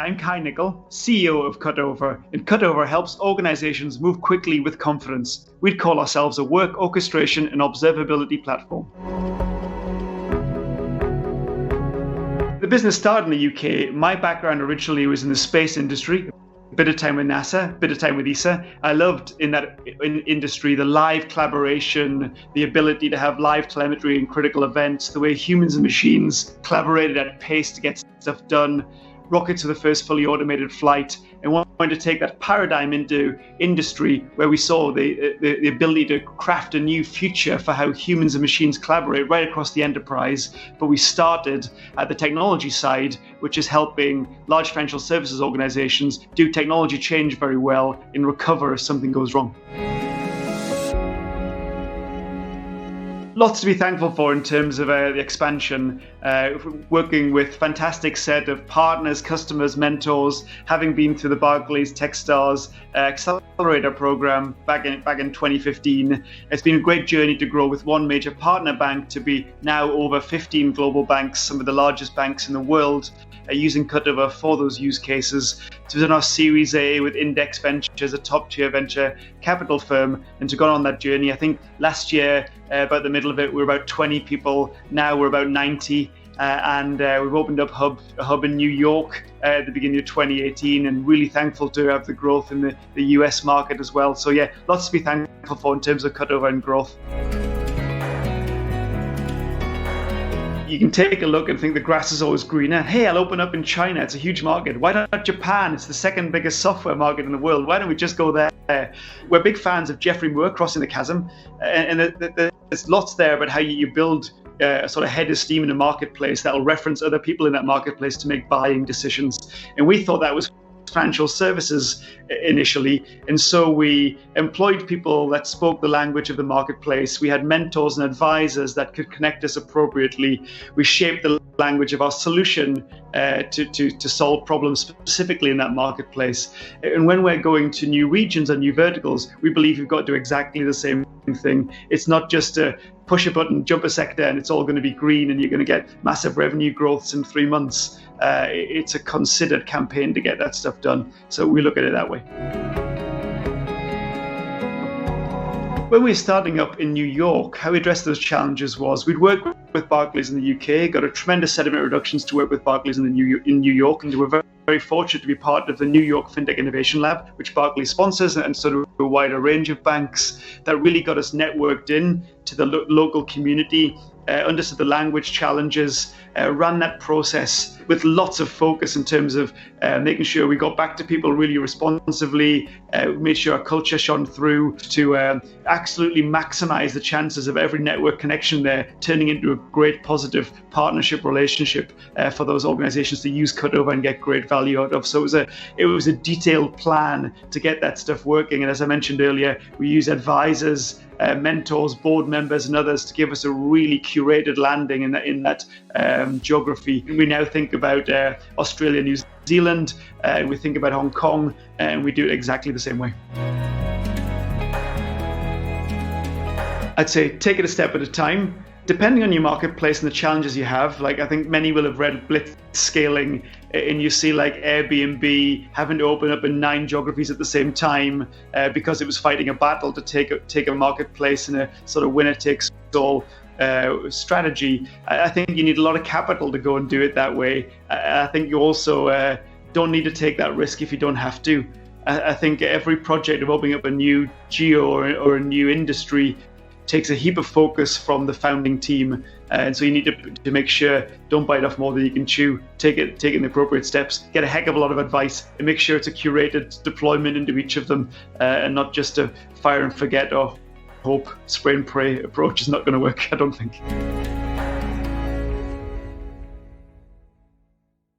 I'm Ky Nichol, CEO of Cutover, and Cutover helps organizations move quickly with confidence. We'd call ourselves a work orchestration and observability platform. The business started in the UK. My background originally was in the space industry. A bit of time with NASA, a bit of time with ESA. I loved in that industry the live collaboration, the ability to have live telemetry in critical events, the way humans and machines collaborated at pace to get stuff done. Rockets were the first fully automated flight, and wanted to take that paradigm into industry where we saw the ability to craft a new future for how humans and machines collaborate right across the enterprise. But we started at the technology side, which is helping large financial services organizations do technology change very well and recover if something goes wrong. Lots to be thankful for in terms of the expansion, working with fantastic set of partners, customers, mentors, having been through the Barclays Techstars Accelerator program back in 2015. It's been a great journey to grow with one major partner bank to be now over 15 global banks, some of the largest banks in the world, using Cutover for those use cases. To done our Series A with Index Ventures, a top-tier venture capital firm, and to go on that journey. I think last year, about the middle of it, we were about 20 people. Now we're about 90. And we've opened up a hub in New York at the beginning of 2018, and really thankful to have the growth in the US market as well. So yeah, lots to be thankful for in terms of Cutover and growth. You can take a look and think the grass is always greener. Hey, I'll open up in China. It's a huge market. Why not Japan? It's the second biggest software market in the world. Why don't we just go there? We're big fans of Geoffrey crossing the chasm. And there's lots there about how you build a sort of head of steam in a marketplace that will reference other people in that marketplace to make buying decisions. And we thought that was financial services initially, and so we employed people that spoke the language of the marketplace. We had mentors and advisors that could connect us appropriately. We shaped the language of our solution to solve problems specifically in that marketplace. And when we're going to new regions and new verticals, we believe we've got to do exactly the same thing. It's not just a push a button, jump a sector, and it's all going to be green and you're going to get massive revenue growths in 3 months. It's a considered campaign to get that stuff done. So we look at it that way. When we were starting up in New York, how we addressed those challenges was we'd work with Barclays in the UK, got a tremendous set of introductions to work with Barclays in New York, and we were very fortunate to be part of the New York FinTech Innovation Lab, which Barclays sponsors, and sort of a wider range of banks that really got us networked in to the local community, understood the language challenges, ran that process with lots of focus in terms of making sure we got back to people really responsively, made sure our culture shone through to absolutely maximize the chances of every network connection there turning into a great positive partnership relationship for those organizations to use Cutover and get great value out of. So it was a detailed plan to get that stuff working. And as I mentioned earlier, we use advisors, mentors, board members, and others to give us a really curated landing in that geography. We now think about Australia, New Zealand, we think about Hong Kong, and we do it exactly the same way. I'd say take it a step at a time. Depending on your marketplace and the challenges you have, like I think many will have read Blitz scaling, and you see like Airbnb having to open up in 9 geographies at the same time because it was fighting a battle to take a marketplace in a sort of winner takes all strategy. I think you need a lot of capital to go and do it that way. I think you also don't need to take that risk if you don't have to. I think every project of opening up a new geo or a new industry takes a heap of focus from the founding team, and so you need to make sure don't bite off more than you can chew. Take the appropriate steps, get a heck of a lot of advice, and make sure it's a curated deployment into each of them, and not just a fire and forget or hope, spray and pray approach is not going to work, I don't think.